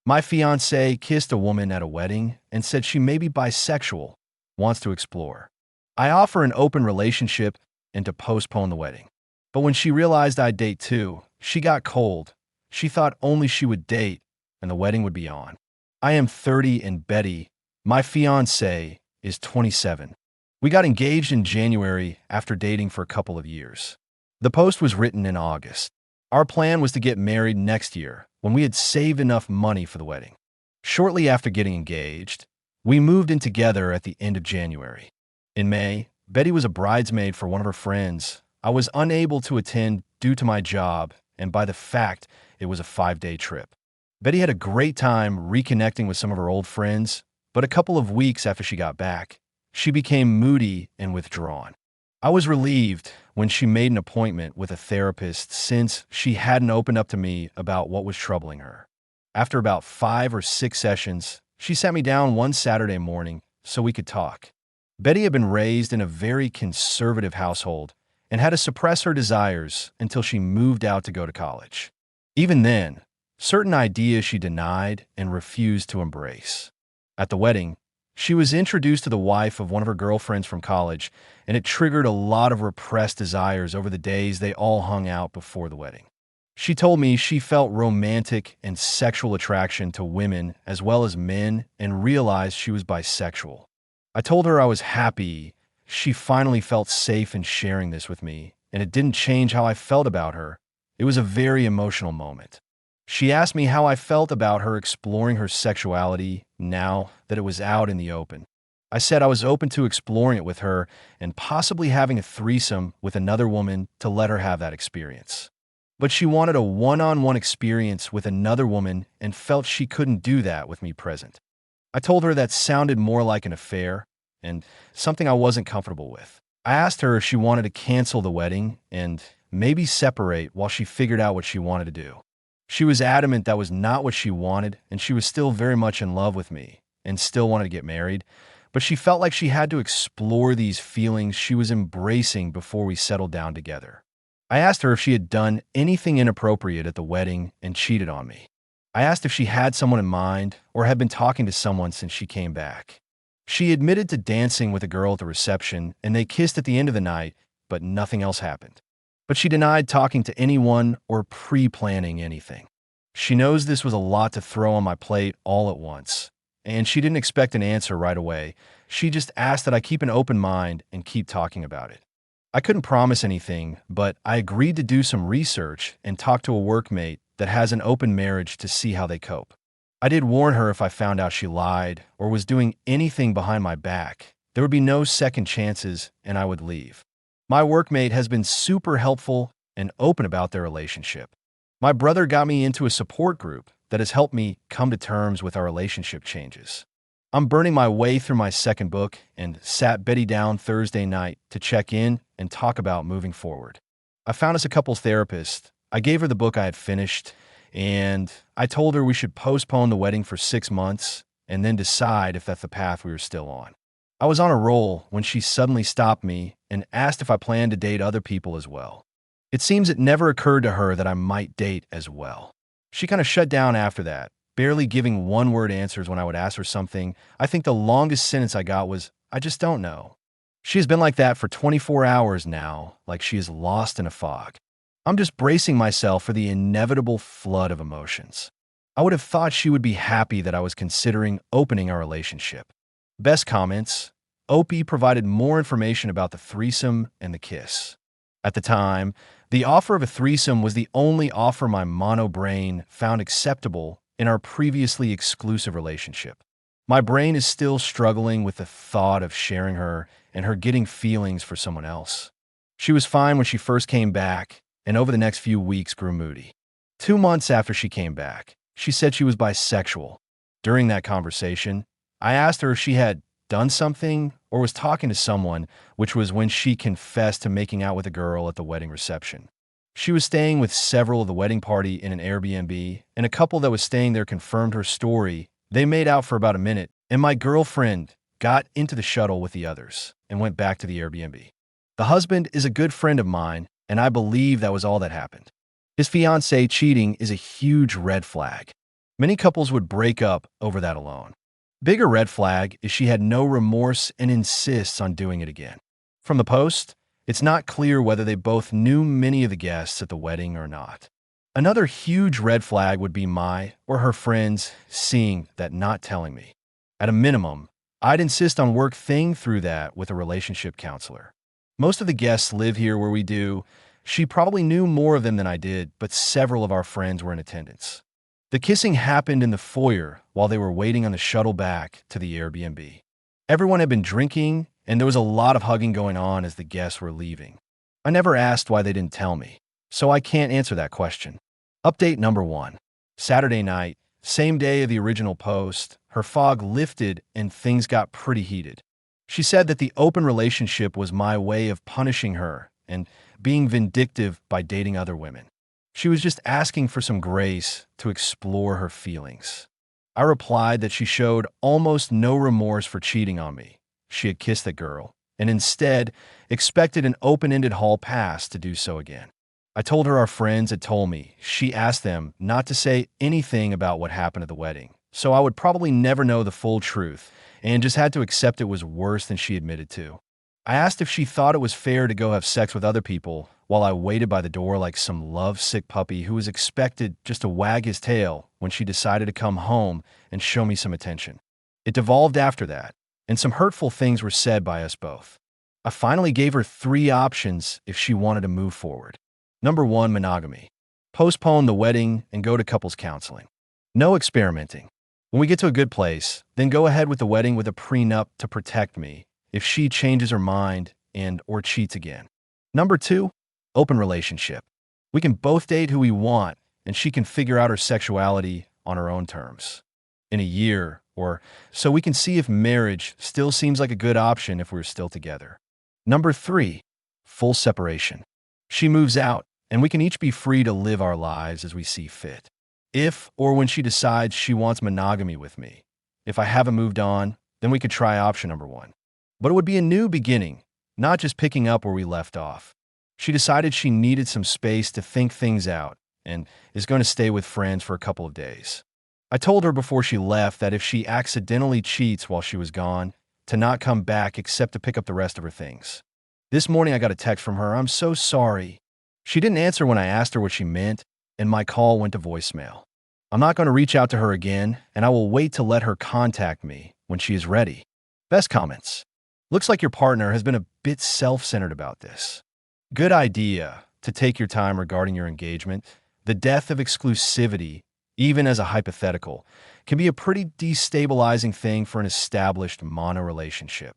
My fiancée kissed a woman at a wedding and said she may be bisexual, wants to explore. I offer an open relationship and to postpone the wedding. But when she realized I'd date too, she got cold. She thought only she would date and the wedding would be on. I am 30 and Betty, my fiancée, is 27. We got engaged in January after dating for a couple of years. The post was written in August. Our plan was to get married next year when we had saved enough money for the wedding. Shortly after getting engaged, we moved in together at the end of January. In May, Betty was a bridesmaid for one of her friends. I was unable to attend due to my job and by the fact it was a 5-day trip. Betty had a great time reconnecting with some of her old friends, but a couple of weeks after she got back, she became moody and withdrawn. I was relieved when she made an appointment with a therapist since she hadn't opened up to me about what was troubling her. After about 5 or 6 sessions, she sat me down one Saturday morning so we could talk. Betty had been raised in a very conservative household and had to suppress her desires until she moved out to go to college. Even then, certain ideas she denied and refused to embrace. At the wedding, she was introduced to the wife of one of her girlfriends from college, and it triggered a lot of repressed desires over the days they all hung out before the wedding. She told me she felt romantic and sexual attraction to women as well as men and realized she was bisexual. I told her I was happy she finally felt safe in sharing this with me, and it didn't change how I felt about her. It was a very emotional moment. She asked me how I felt about her exploring her sexuality now that it was out in the open. I said I was open to exploring it with her and possibly having a threesome with another woman to let her have that experience. But she wanted a one-on-one experience with another woman and felt she couldn't do that with me present. I told her that sounded more like an affair and something I wasn't comfortable with. I asked her if she wanted to cancel the wedding and maybe separate while she figured out what she wanted to do. She was adamant that was not what she wanted, and she was still very much in love with me and still wanted to get married, but she felt like she had to explore these feelings she was embracing before we settled down together. I asked her if she had done anything inappropriate at the wedding and cheated on me. I asked if she had someone in mind or had been talking to someone since she came back. She admitted to dancing with a girl at the reception, and they kissed at the end of the night, but nothing else happened. But she denied talking to anyone or pre-planning anything. She knows this was a lot to throw on my plate all at once, and she didn't expect an answer right away. She just asked that I keep an open mind and keep talking about it. I couldn't promise anything, but I agreed to do some research and talk to a workmate that has an open marriage to see how they cope. I did warn her if I found out she lied or was doing anything behind my back, there would be no second chances and I would leave. My workmate has been super helpful and open about their relationship. My brother got me into a support group that has helped me come to terms with our relationship changes. I'm burning my way through my second book and sat Betty down Thursday night to check in and talk about moving forward. I found us a couples therapist. I gave her the book I had finished, and I told her we should postpone the wedding for 6 months and then decide if that's the path we were still on. I was on a roll when she suddenly stopped me and asked if I planned to date other people as well. It seems it never occurred to her that I might date as well. She kind of shut down after that, barely giving one-word answers when I would ask her something. I think the longest sentence I got was, "I just don't know." She has been like that for 24 hours now, like she is lost in a fog. I'm just bracing myself for the inevitable flood of emotions. I would have thought she would be happy that I was considering opening our relationship. Best comments, Opie provided more information about the threesome and the kiss. At the time, the offer of a threesome was the only offer my mono brain found acceptable in our previously exclusive relationship. My brain is still struggling with the thought of sharing her and her getting feelings for someone else. She was fine when she first came back, and over the next few weeks grew moody. 2 months after she came back, she said she was bisexual. During that conversation, I asked her if she had done something or was talking to someone, which was when she confessed to making out with a girl at the wedding reception. She was staying with several of the wedding party in an Airbnb, and a couple that was staying there confirmed her story. They made out for about a minute, and my girlfriend got into the shuttle with the others and went back to the Airbnb. The husband is a good friend of mine, and I believe that was all that happened. His fiancée cheating is a huge red flag. Many couples would break up over that alone. Bigger red flag is she had no remorse and insists on doing it again. From the post, it's not clear whether they both knew many of the guests at the wedding or not. Another huge red flag would be my or her friends seeing that not telling me. At a minimum, I'd insist on working through that with a relationship counselor. Most of the guests live here where we do. She probably knew more of them than I did, but several of our friends were in attendance. The kissing happened in the foyer while they were waiting on the shuttle back to the Airbnb. Everyone had been drinking, and there was a lot of hugging going on as the guests were leaving. I never asked why they didn't tell me, so I can't answer that question. Update number 1. Saturday night, same day of the original post, her fog lifted and things got pretty heated. She said that the open relationship was my way of punishing her and being vindictive by dating other women. She was just asking for some grace to explore her feelings. I replied that she showed almost no remorse for cheating on me. She had kissed that girl, and instead expected an open-ended hall pass to do so again. I told her our friends had told me she asked them not to say anything about what happened at the wedding, so I would probably never know the full truth and just had to accept it was worse than she admitted to. I asked if she thought it was fair to go have sex with other people while I waited by the door like some lovesick puppy who was expected just to wag his tail when she decided to come home and show me some attention. It devolved after that, and some hurtful things were said by us both. I finally gave her 3 options if she wanted to move forward. Number 1, monogamy. Postpone the wedding and go to couples counseling. No experimenting. When we get to a good place, then go ahead with the wedding with a prenup to protect me if she changes her mind and or cheats again. Number 2, open relationship. We can both date who we want, and she can figure out her sexuality on her own terms. In a year or so, we can see if marriage still seems like a good option if we're still together. Number 3, full separation. She moves out, and we can each be free to live our lives as we see fit. If or when she decides she wants monogamy with me. If I haven't moved on, then we could try option number 1. But it would be a new beginning, not just picking up where we left off. She decided she needed some space to think things out and is going to stay with friends for a couple of days. I told her before she left that if she accidentally cheats while she was gone, to not come back except to pick up the rest of her things. This morning I got a text from her, "I'm so sorry." She didn't answer when I asked her what she meant, and my call went to voicemail. I'm not going to reach out to her again, and I will wait to let her contact me when she is ready. Best comments. Looks like your partner has been a bit self-centered about this. Good idea to take your time regarding your engagement. The death of exclusivity, even as a hypothetical, can be a pretty destabilizing thing for an established mono-relationship.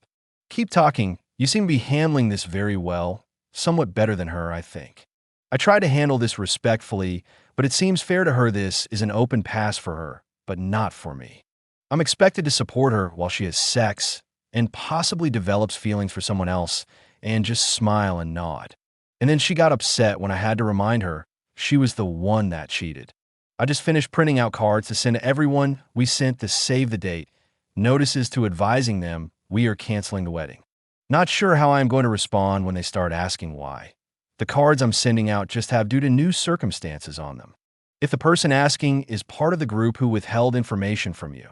Keep talking. You seem to be handling this very well, somewhat better than her, I think. I try to handle this respectfully, but it seems fair to her this is an open pass for her, but not for me. I'm expected to support her while she has sex and possibly develops feelings for someone else and just smile and nod. And then she got upset when I had to remind her she was the one that cheated. I just finished printing out cards to send to everyone we sent to save the date, notices to advising them we are canceling the wedding. Not sure how I am going to respond when they start asking why. The cards I'm sending out just have due to new circumstances on them. If the person asking is part of the group who withheld information from you,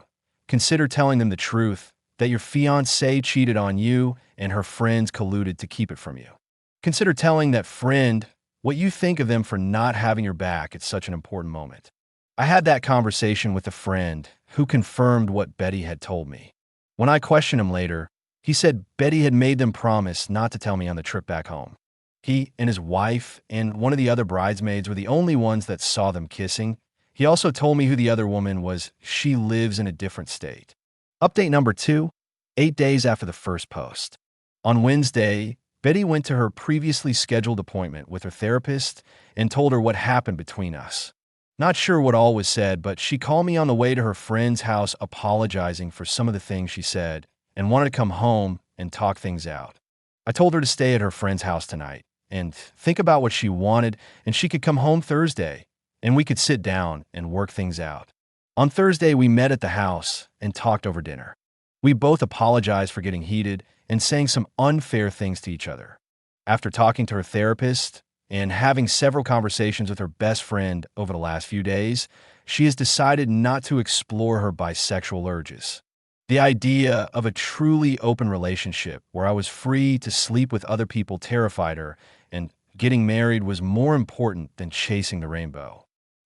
consider telling them the truth that your fiancée cheated on you and her friends colluded to keep it from you. Consider telling that friend what you think of them for not having your back at such an important moment. I had that conversation with a friend who confirmed what Betty had told me. When I questioned him later, he said Betty had made them promise not to tell me on the trip back home. He and his wife and one of the other bridesmaids were the only ones that saw them kissing. He also told me who the other woman was. She lives in a different state. Update number 2, 8 days after the first post. On Wednesday, Betty went to her previously scheduled appointment with her therapist and told her what happened between us. Not sure what all was said, but she called me on the way to her friend's house apologizing for some of the things she said and wanted to come home and talk things out. I told her to stay at her friend's house tonight and think about what she wanted, and she could come home Thursday and we could sit down and work things out. On Thursday, we met at the house and talked over dinner. We both apologized for getting heated and saying some unfair things to each other. After talking to her therapist, and having several conversations with her best friend over the last few days, she has decided not to explore her bisexual urges. The idea of a truly open relationship where I was free to sleep with other people terrified her, and getting married was more important than chasing the rainbow.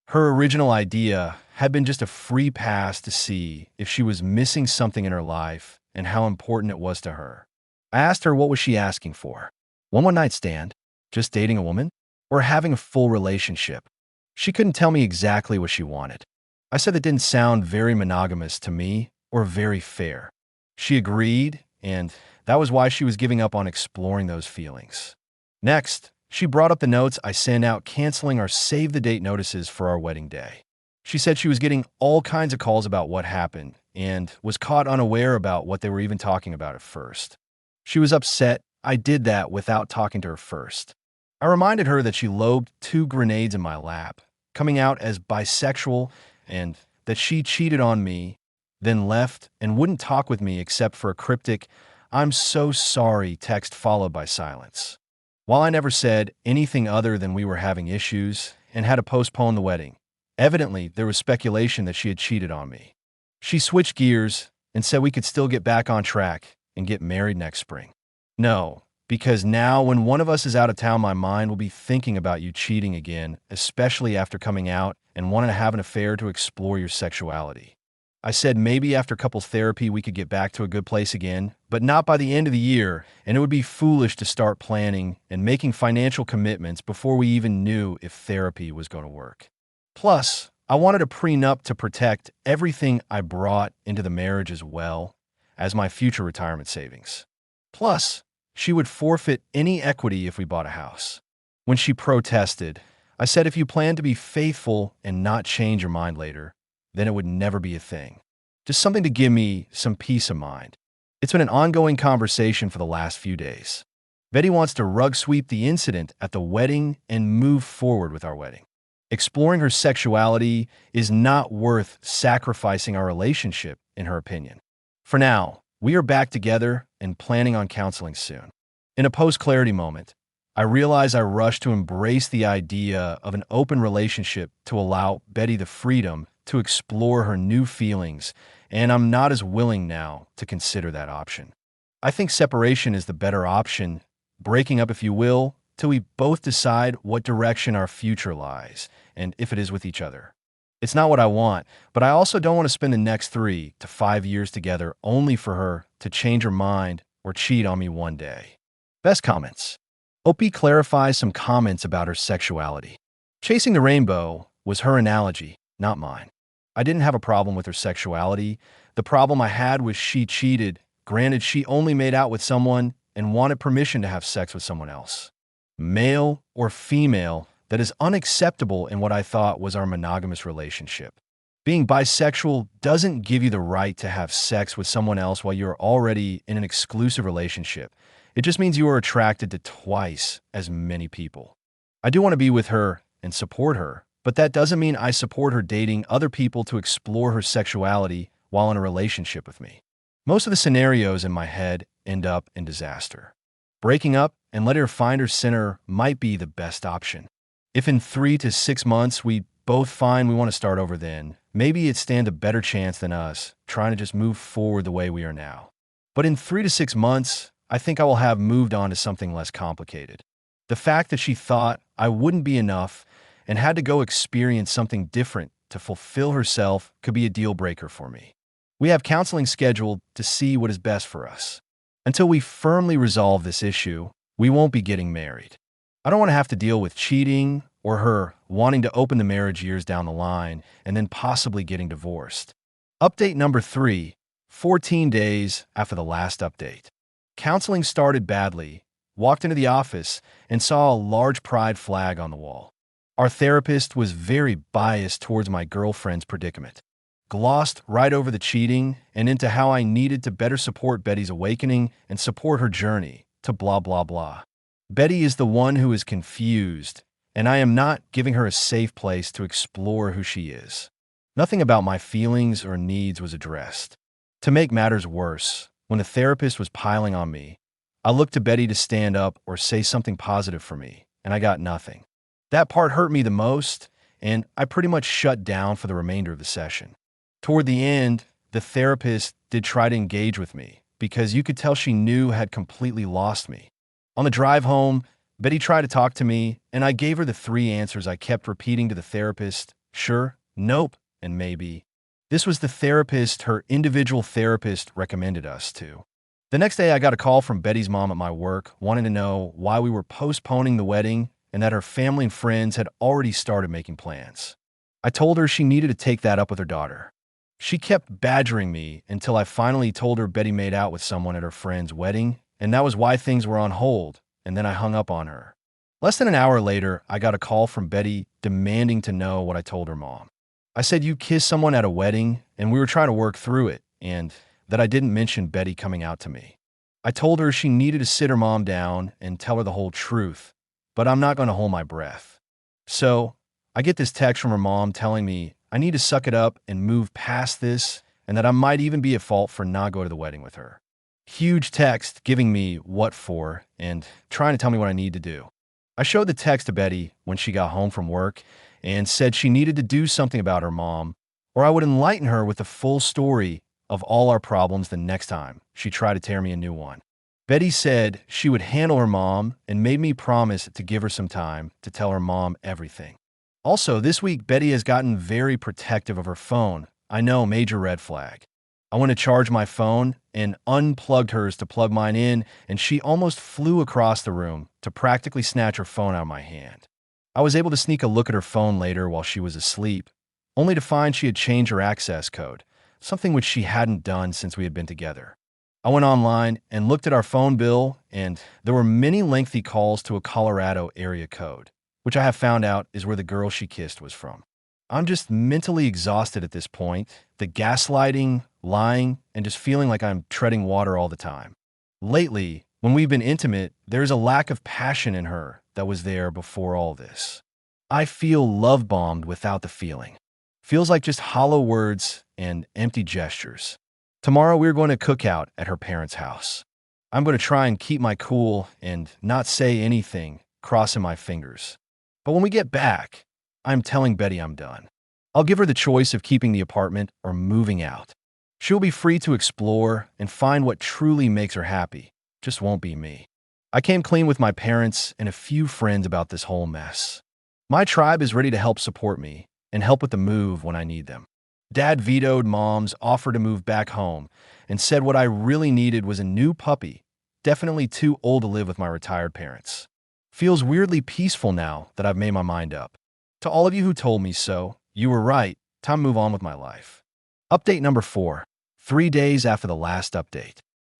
Her original idea had been just a free pass to see if she was missing something in her life and how important it was to her. I asked her what was she asking for? One night stand? Just dating a woman? Or having a full relationship? She couldn't tell me exactly what she wanted. I said that didn't sound very monogamous to me or very fair. She agreed, and that was why she was giving up on exploring those feelings. Next, she brought up the notes I sent out canceling our save-the-date notices for our wedding day. She said she was getting all kinds of calls about what happened and was caught unaware about what they were even talking about at first. She was upset I did that without talking to her first. I reminded her that she lobbed 2 grenades in my lap, coming out as bisexual, and that she cheated on me, then left and wouldn't talk with me except for a cryptic, "I'm so sorry" text followed by silence. While I never said anything other than we were having issues and had to postpone the wedding, evidently there was speculation that she had cheated on me. She switched gears and said we could still get back on track and get married next spring. No, because now when one of us is out of town, my mind will be thinking about you cheating again, especially after coming out and wanting to have an affair to explore your sexuality. I said maybe after couples therapy we could get back to a good place again, but not by the end of the year, and it would be foolish to start planning and making financial commitments before we even knew if therapy was going to work. Plus, I wanted a prenup to protect everything I brought into the marriage as well as my future retirement savings. Plus, she would forfeit any equity if we bought a house. When she protested, I said if you plan to be faithful and not change your mind later, then it would never be a thing. Just something to give me some peace of mind. It's been an ongoing conversation for the last few days. Betty wants to rug sweep the incident at the wedding and move forward with our wedding. Exploring her sexuality is not worth sacrificing our relationship, in her opinion. For now, we are back together and planning on counseling soon. In a post-clarity moment, I realize I rushed to embrace the idea of an open relationship to allow Betty the freedom to explore her new feelings, and I'm not as willing now to consider that option. I think separation is the better option, breaking up if you will, till we both decide what direction our future lies, and if it is with each other. It's not what I want, but I also don't want to spend the next 3 to 5 years together only for her to change her mind or cheat on me one day. Best comments. Opie clarifies some comments about her sexuality. Chasing the rainbow was her analogy, not mine. I didn't have a problem with her sexuality. The problem I had was she cheated. Granted, she only made out with someone and wanted permission to have sex with someone else. Male or female, that is unacceptable in what I thought was our monogamous relationship. Being bisexual doesn't give you the right to have sex with someone else while you're already in an exclusive relationship. It just means you are attracted to twice as many people. I do want to be with her and support her, but that doesn't mean I support her dating other people to explore her sexuality while in a relationship with me. Most of the scenarios in my head end up in disaster. Breaking up and letting her find her center might be the best option. If in 3 to 6 months we both find we want to start over then, maybe it stands a better chance than us trying to just move forward the way we are now. But in 3 to 6 months, I think I will have moved on to something less complicated. The fact that she thought I wouldn't be enough and had to go experience something different to fulfill herself could be a deal breaker for me. We have counseling scheduled to see what is best for us. Until we firmly resolve this issue, we won't be getting married. I don't want to have to deal with cheating or her wanting to open the marriage years down the line and then possibly getting divorced. Update number 3, 14 days after the last update. Counseling started badly, walked into the office, and saw a large pride flag on the wall. Our therapist was very biased towards my girlfriend's predicament, glossed right over the cheating and into how I needed to better support Betty's awakening and support her journey to blah blah blah. Betty is the one who is confused, and I am not giving her a safe place to explore who she is. Nothing about my feelings or needs was addressed. To make matters worse, when the therapist was piling on me, I looked to Betty to stand up or say something positive for me, and I got nothing. That part hurt me the most, and I pretty much shut down for the remainder of the session. Toward the end, the therapist did try to engage with me because you could tell she knew I had completely lost me. On the drive home, Betty tried to talk to me, and I gave her the three answers I kept repeating to the therapist: sure, nope, and maybe. This was the therapist her individual therapist recommended us to. The next day, I got a call from Betty's mom at my work wanting to know why we were postponing the wedding and that her family and friends had already started making plans. I told her she needed to take that up with her daughter. She kept badgering me until I finally told her Betty made out with someone at her friend's wedding, and that was why things were on hold, and then I hung up on her. Less than an hour later, I got a call from Betty demanding to know what I told her mom. I said you kissed someone at a wedding, and we were trying to work through it, and that I didn't mention Betty coming out to me. I told her she needed to sit her mom down and tell her the whole truth, but I'm not going to hold my breath. So I get this text from her mom telling me I need to suck it up and move past this, and that I might even be at fault for not going to the wedding with her. Huge text giving me what for and trying to tell me what I need to do. I showed the text to Betty when she got home from work and said she needed to do something about her mom, or I would enlighten her with the full story of all our problems the next time she tried to tear me a new one. Betty said she would handle her mom and made me promise to give her some time to tell her mom everything. Also, this week, Betty has gotten very protective of her phone. I know, major red flag. I went to charge my phone and unplugged hers to plug mine in, and she almost flew across the room to practically snatch her phone out of my hand. I was able to sneak a look at her phone later while she was asleep, only to find she had changed her access code, something which she hadn't done since we had been together. I went online and looked at our phone bill, and there were many lengthy calls to a Colorado area code, which I have found out is where the girl she kissed was from. I'm just mentally exhausted at this point, the gaslighting, lying, and just feeling like I'm treading water all the time. Lately, when we've been intimate, there's a lack of passion in her that was there before all this. I feel love-bombed without the feeling. Feels like just hollow words and empty gestures. Tomorrow we're going to cook out at her parents' house. I'm going to try and keep my cool and not say anything, crossing my fingers. But when we get back, I'm telling Betty I'm done. I'll give her the choice of keeping the apartment or moving out. She'll be free to explore and find what truly makes her happy. Just won't be me. I came clean with my parents and a few friends about this whole mess. My tribe is ready to help support me and help with the move when I need them. Dad vetoed Mom's offer to move back home and said what I really needed was a new puppy, definitely too old to live with my retired parents. Feels weirdly peaceful now that I've made my mind up. To all of you who told me so, you were right. Time to move on with my life. Update number 4. 3 days after the last update.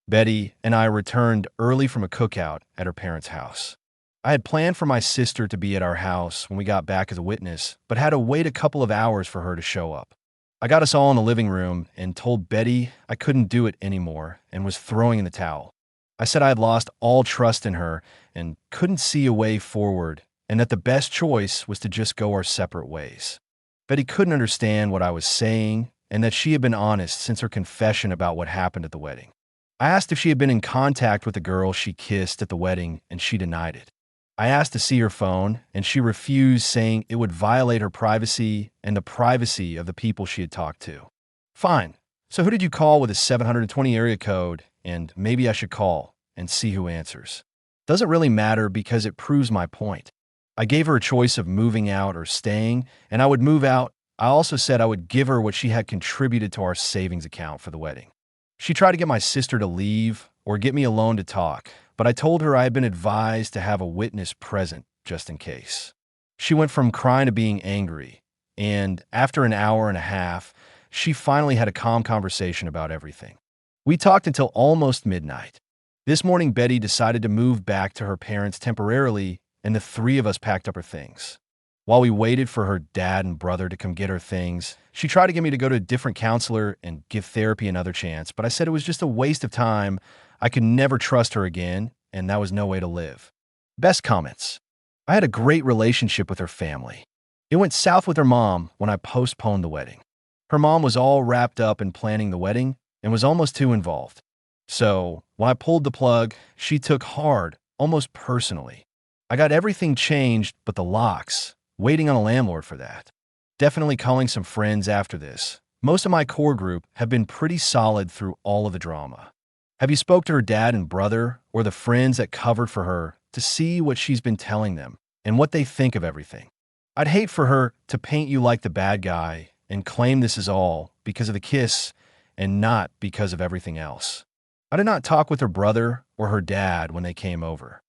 Betty and I returned early from a cookout at her parents' house. I had planned for my sister to be at our house when we got back as a witness, but had to wait a couple of hours for her to show up. I got us all in the living room and told Betty I couldn't do it anymore and was throwing in the towel. I said I had lost all trust in her and couldn't see a way forward, and that the best choice was to just go our separate ways. Betty couldn't understand what I was saying and that she had been honest since her confession about what happened at the wedding. I asked if she had been in contact with the girl she kissed at the wedding, and she denied it. I asked to see her phone, and she refused, saying it would violate her privacy and the privacy of the people she had talked to. Fine. So who did you call with a 720 area code, and maybe I should call and see who answers? Doesn't really matter because it proves my point. I gave her a choice of moving out or staying, and I would move out. I also said I would give her what she had contributed to our savings account for the wedding. She tried to get my sister to leave or get me alone to talk, but I told her I had been advised to have a witness present just in case. She went from crying to being angry, and after an hour and a half, she finally had a calm conversation about everything. We talked until almost midnight. This morning, Betty decided to move back to her parents temporarily, and the 3 of us packed up her things. While we waited for her dad and brother to come get her things, she tried to get me to go to a different counselor and give therapy another chance, but I said it was just a waste of time. I could never trust her again, and that was no way to live. Best comments. I had a great relationship with her family. It went south with her mom when I postponed the wedding. Her mom was all wrapped up in planning the wedding and was almost too involved. So when I pulled the plug, she took hard, almost personally. I got everything changed but the locks, waiting on a landlord for that. Definitely calling some friends after this. Most of my core group have been pretty solid through all of the drama. Have you spoke to her dad and brother or the friends that covered for her to see what she's been telling them and what they think of everything? I'd hate for her to paint you like the bad guy and claim this is all because of the kiss and not because of everything else. I did not talk with her brother or her dad when they came over.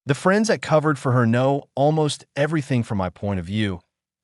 The friends that covered for her know almost everything from my point of view.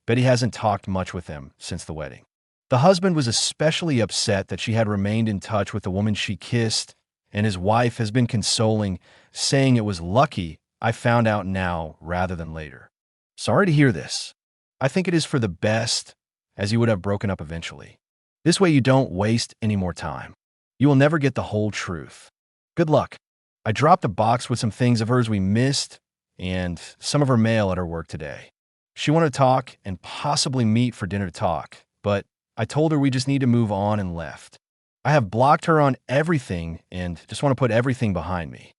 Betty hasn't talked much with them since the wedding. The husband was especially upset that she had remained in touch with the woman she kissed, and his wife has been consoling, saying it was lucky I found out now rather than later. Sorry to hear this. I think it is for the best, as you would have broken up eventually. This way you don't waste any more time. You will never get the whole truth. Good luck. I dropped a box with some things of hers we missed and some of her mail at her work today. She wanted to talk and possibly meet for dinner to talk, but I told her we just need to move on and left. I have blocked her on everything and just want to put everything behind me.